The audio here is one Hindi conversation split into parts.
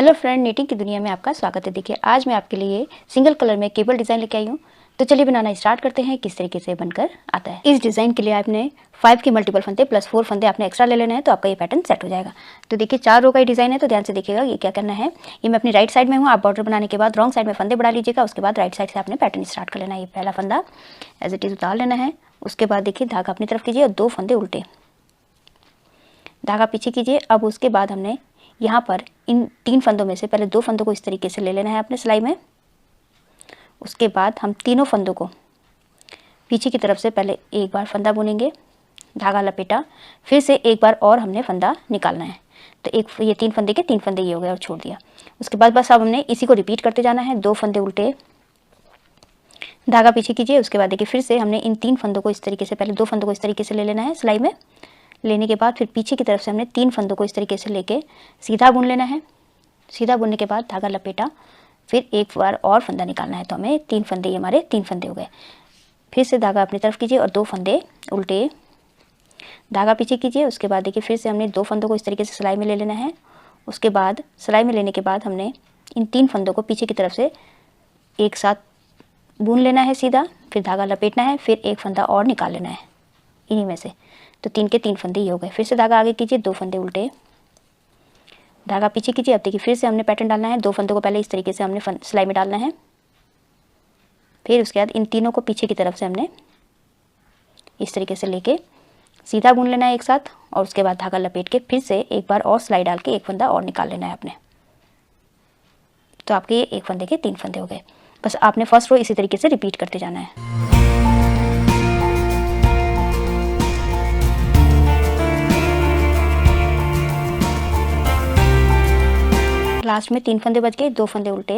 हेलो फ्रेंड, नीटिंग की दुनिया में आपका स्वागत है। देखिए आज मैं आपके लिए सिंगल कलर में केबल डिज़ाइन लेके आई हूँ। तो चलिए बनाना स्टार्ट करते हैं किस तरीके से बनकर आता है। इस डिज़ाइन के लिए आपने 5 के मल्टीपल फंदे प्लस 4 फंदे आपने एक्स्ट्रा ले लेना है, तो आपका ये पैटर्न सेट हो जाएगा। तो देखिए 4 रो का ही डिज़ाइन है, तो ध्यान से देखिएगा ये क्या करना है। ये मैं अपनी राइट साइड में हूँ। आप बॉर्डर बनाने के बाद रॉन्ग साइड में फंदे बढ़ा लीजिएगा, उसके बाद राइट साइड से आपने पैटर्न स्टार्ट कर लेना है। ये पहला फंदा एज इट इज़ उतार लेना है। उसके बाद देखिए धागा अपनी तरफ कीजिए और 2 फंदे उल्टे, धागा पीछे कीजिए। अब उसके बाद हमने यहाँ पर इन 3 फंदों में से पहले 2 फंदों को इस तरीके से ले लेना है अपने सिलाई में। उसके बाद हम तीनों फंदों को पीछे की तरफ से पहले एक बार फंदा बुनेंगे, धागा लपेटा, फिर से एक बार और हमने फंदा निकालना है। तो एक ये 3 फंदे के 3 फंदे ये हो गए और छोड़ दिया। उसके बाद बस अब हमने इसी को रिपीट करते जाना है। 2 फंदे उल्टे, धागा पीछे कीजिए। उसके बाद देखिए फिर से हमने इन 3 फंदों को इस तरीके से पहले 2 फंदों को इस तरीके से ले लेना है सिलाई में। लेने के बाद फिर पीछे की तरफ से हमने 3 फंदों को इस तरीके से लेके सीधा बुन लेना है। सीधा बुनने के बाद धागा लपेटा, फिर एक बार और फंदा निकालना है। तो हमें 3 फंदे, ये हमारे 3 फंदे हो गए। फिर से धागा अपनी तरफ कीजिए और 2 फंदे उल्टे, धागा पीछे कीजिए। उसके बाद देखिए फिर से हमने 2 फंदों को इस तरीके से सिलाई में ले लेना है। उसके बाद सिलाई में लेने के बाद हमने इन 3 फंदों को पीछे की तरफ से एक साथ बुन लेना है सीधा, फिर धागा लपेटना है, फिर एक फंदा और निकाल लेना है इन्हीं में से। तो 3 के 3 फंदे ये हो गए। फिर से धागा आगे कीजिए, 2 फंदे उल्टे, धागा पीछे कीजिए। अब देखिए फिर से हमने पैटर्न डालना है। 2 फंदों को पहले इस तरीके से हमने सिलाई में डालना है, फिर उसके बाद इन तीनों को पीछे की तरफ से हमने इस तरीके से लेके सीधा बुन लेना है एक साथ, और उसके बाद धागा लपेट के फिर से एक बार और सिलाई डाल के एक फंदा और निकाल लेना है अपने। तो आपके ये एक फंदे के 3 फंदे हो गए। बस आपने फर्स्ट रो इसी तरीके से रिपीट करते जाना है। लास्ट में 3 फंदे बच गए, 2 फंदे उल्टे,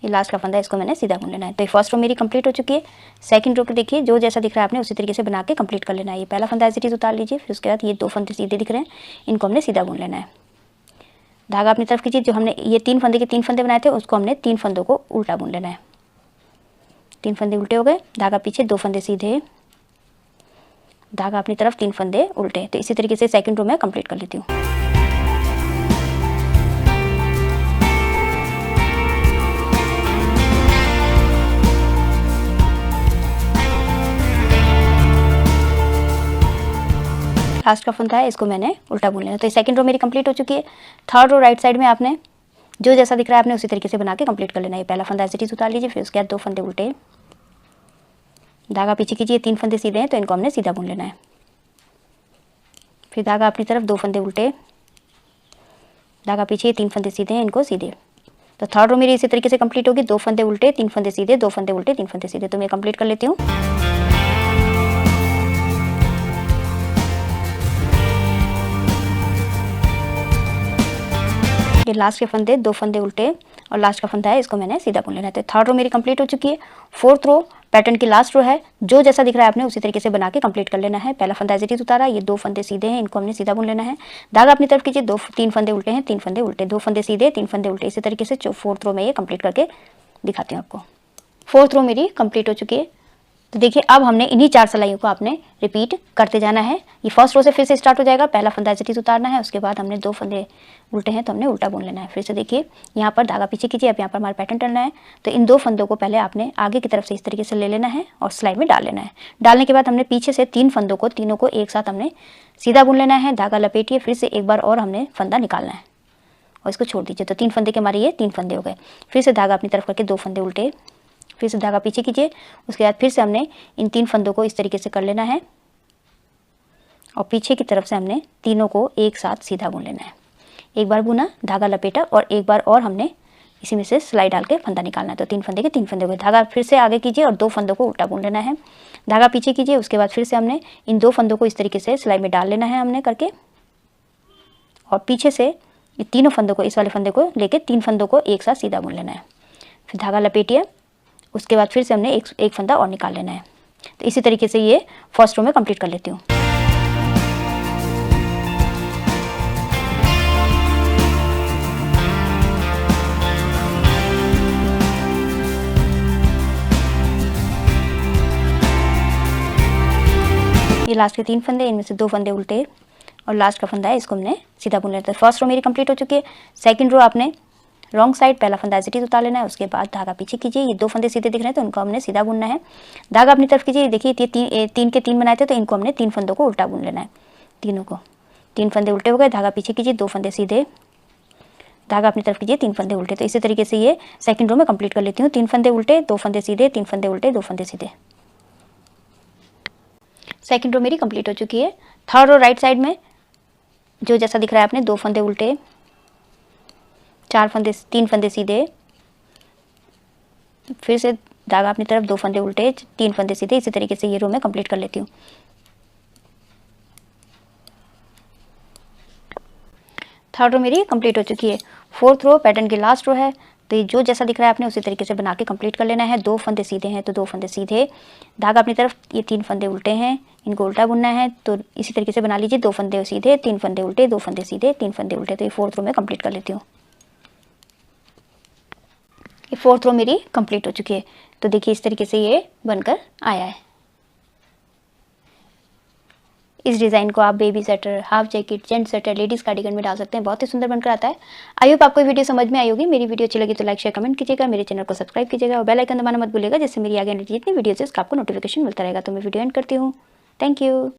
ये लास्ट का फंदा है, इसको मैंने सीधा बुन लेना है। तो ये फर्स्ट रो मेरी कंप्लीट हो चुकी है। सेकंड रो को देखिए जो जैसा दिख रहा है आपने उसी तरीके से बना के कंप्लीट कर लेना है। ये पहला फंदा एज इट इज़ उतार लीजिए। फिर उसके बाद ये 2 फंदे सीधे दिख रहे हैं, इनको हमने सीधा बुन लेना है। धागा अपनी तरफ कीजिए। जो हमने ये 3 फंदे के 3 फंदे बनाए थे उसको हमने 3 फंदों को उल्टा बुन लेना है। 3 फंदे उल्टे हो गए, धागा पीछे, 2 फंदे सीधे, धागा अपनी तरफ, 3 फंदे उल्टे। तो इसी तरीके से सेकंड रो में कंप्लीट कर लेती हूँ। लास्ट का फंदा है, इसको मैंने उल्टा बुन लेना। तो सेकंड रो मेरी कंप्लीट हो चुकी है। थर्ड रो राइट साइड में आपने जो जैसा दिख रहा है आपने उसी तरीके से बना के कंप्लीट कर लेना है। ये पहला फंदा एज इट इज़ उतार लीजिए। फिर उसके बाद 2 फंदे उल्टे, धागा पीछे कीजिए। 3 फंदे सीधे हैं तो इनको हमने सीधा बुन लेना है। फिर धागा अपनी तरफ, 2 फंदे उल्टे, धागा पीछे, 3 फंदे सीधे हैं, इनको सीधे। तो थर्ड रो मेरी इसी तरीके से कंप्लीट होगी। 2 फंदे उल्टे, 3 फंदे सीधे, 2 फंदे उल्टे, 3 फंदे सीधे। तो मैं कंप्लीट कर लेती हूँ। ये लास्ट के फंदे, 2 फंदे उल्टे और लास्ट का फंदा है, इसको मैंने सीधा बुन लेना है। तो थर्ड रो मेरी कंप्लीट हो चुकी है। फोर्थ रो पैटर्न की लास्ट रो है, जो जैसा दिख रहा है आपने उसी तरीके से बना के कंप्लीट कर लेना है। पहला फंदा एज इट इज़ उतारा, ये 2 फंदे सीधे हैं, इनको हमने सीधा बुन लेना है। धागा अपनी तरफ कीजिए, 3 फंदे उल्टे हैं, 3 फंदे उल्टे, 2 फंदे सीधे, 3 फंदे उल्टे। इसी तरीके से फोर्थ रो में ये कंप्लीट करके दिखाती हूँ आपको। फोर्थ रो मेरी कंप्लीट हो चुकी है। तो देखिए अब हमने इन्हीं 4 सिलाइयों को आपने रिपीट करते जाना है। ये फर्स्ट रो से फिर से स्टार्ट हो जाएगा। पहला फंदा एज इट इज़ उतारना है, उसके बाद हमने 2 फंदे उल्टे हैं तो हमने उल्टा बुन लेना है। फिर से देखिए यहाँ पर धागा पीछे कीजिए। अब यहाँ पर हमारा पैटर्न टलना है। तो इन 2 फंदों को पहले आपने आगे की तरफ से इस तरीके से ले लेना है और सिलाई में डाल लेना है। डालने के बाद हमने पीछे से 3 फंदों को, तीनों को एक साथ हमने सीधा बुन लेना है। धागा लपेटिए, फिर से एक बार और हमने फंदा निकालना है और इसको छोड़ दीजिए। तो 3 फंदे के हमारे ये 3 फंदे हो गए। फिर से धागा अपनी तरफ करके 2 फंदे उल्टे, फिर से धागा पीछे कीजिए। उसके बाद फिर से हमने इन 3 फंदों को इस तरीके से कर लेना है और पीछे की तरफ से हमने तीनों को एक साथ सीधा बुन लेना है। एक बार बुना, धागा लपेटा और एक बार और हमने इसी में से सिलाई डाल के फंदा निकालना है। तो 3 फंदे के 3 फंदे हो गए। धागा फिर से आगे कीजिए और 2 फंदों को उल्टा बुन लेना है। धागा पीछे कीजिए। उसके बाद फिर से हमने इन 2 फंदों को इस तरीके से सिलाई में डाल लेना है हमने करके, और पीछे से ये तीनों फंदों को, इस वाले फंदे को लेके 3 फंदों को एक साथ सीधा बुन लेना है। फिर धागा लपेटिए। उसके बाद फिर से हमने एक फंदा और निकाल लेना है। तो इसी तरीके से ये फर्स्ट रो में कंप्लीट कर लेती हूँ। ये लास्ट के 3 फंदे, इनमें से 2 फंदे उल्टे, और लास्ट का फंदा है इसको हमने सीधा बुन लेना है। फर्स्ट रो मेरी कंप्लीट हो चुकी है। सेकंड रो आपने रॉन्ग साइड पहला फंदा एज इट इज उतार लेना है, उसके बाद धागा पीछे कीजिए। ये 2 फंदे सीधे दिख रहे हैं तो उनको हमने सीधा बुनना है। धागा अपनी तरफ कीजिए। देखिए ये 3 के 3 बनाए थे तो इनको हमने 3 फंदों को उल्टा बुन लेना है। तीनों को 3 फंदे उल्टे हो गए, धागा पीछे कीजिए, 2 फंदे सीधे, धागा अपनी तरफ कीजिए, 3 फंदे उल्टे। तो इसी तरीके से ये सेकंड रो में कंप्लीट कर लेती हूँ। 3 फंदे उल्टे, 2 फंदे सीधे, 3 फंदे उल्टे, 2 फंदे सीधे। सेकंड रो मेरी कंप्लीट हो चुकी है। थर्ड रो राइट साइड में जो जैसा दिख रहा है आपने 2 फंदे उल्टे, 4 फंदे, 3 फंदे सीधे, फिर से धागा अपनी तरफ, 2 फंदे उल्टे, 3 फंदे सीधे। इसी तरीके से ये रो मैं कंप्लीट कर लेती हूँ। थर्ड रो मेरी कंप्लीट हो चुकी है। फोर्थ रो पैटर्न की लास्ट रो है तो ये जो जैसा दिख रहा है आपने उसी तरीके से बना के कंप्लीट कर लेना है। 2 फंदे सीधे हैं तो 2 फंदे सीधे, धागा अपनी तरफ, ये 3 फंदे उल्टे हैं, इनको उल्टा बुनना है। तो इसी तरीके से बना लीजिए। 2 फंदे सीधे, 3 फंदे उल्टे, 2 फंदे सीधे, 3 फंदे उल्टे। तो ये फोर्थ रो में कंप्लीट कर लेती हूँ। ये फोर्थ रो मेरी कंप्लीट हो चुकी है। तो देखिए इस तरीके से ये बनकर आया है। इस डिज़ाइन को आप baby sweater, half jacket, gents sweater, ladies cardigan में डाल सकते हैं। बहुत ही सुंदर बनकर आता है। आई होप आपको वीडियो समझ में आई होगी। मेरी वीडियो अच्छी लगी तो लाइक शेयर कमेंट कीजिएगा। मेरे चैनल को सब्सक्राइब कीजिएगा और बेल आइकन दबाना मत भूलिएगा, जिससे मेरी आगे जितनी वीडियोज़ है उसका आपको नोटिफिकेशन मिलता रहेगा। तो मैं वीडियो एंड करती हूँ। Thank you.